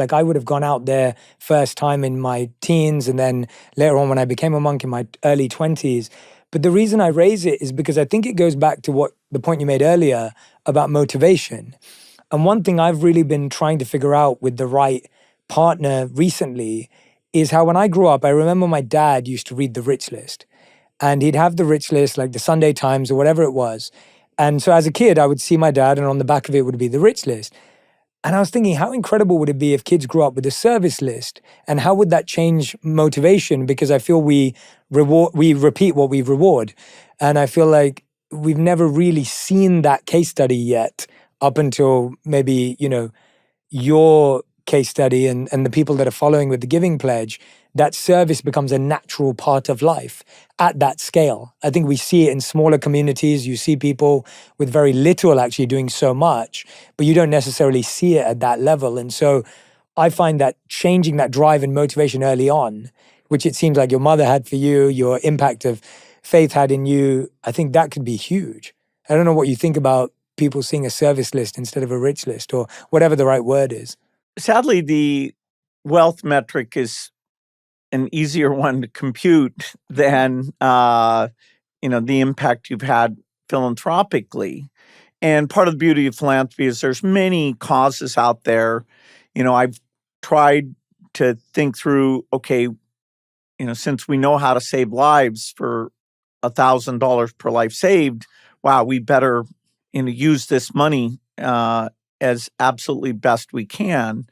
Like I would have gone out there first time in my teens and then later on when I became a monk in my early 20s. But the reason I raise it is because I think it goes back to what the point you made earlier about motivation. And one thing I've really been trying to figure out with the right partner recently is how when I grew up, I remember my dad used to read the Rich List. And he'd have the Rich List, like the Sunday Times or whatever it was. And so as a kid, I would see my dad, and on the back of it would be the Rich List. And I was thinking, how incredible would it be if kids grew up with a service list? And how would that change motivation? Because I feel we repeat what we reward. And I feel like we've never really seen that case study yet up until maybe, your case study and the people that are following with the Giving Pledge. That service becomes a natural part of life at that scale. I think we see it in smaller communities. You see people with very little actually doing so much, but you don't necessarily see it at that level. And so I find that changing that drive and motivation early on, which it seems like your mother had for you, your impact of faith had in you, I think that could be huge. I don't know what you think about people seeing a service list instead of a rich list or whatever the right word is. Sadly, the wealth metric is an easier one to compute than the impact you've had philanthropically. And part of the beauty of philanthropy is there's many causes out there. I've tried to think through, okay, since we know how to save lives for $1,000 per life saved, wow, we better use this money as absolutely best we can.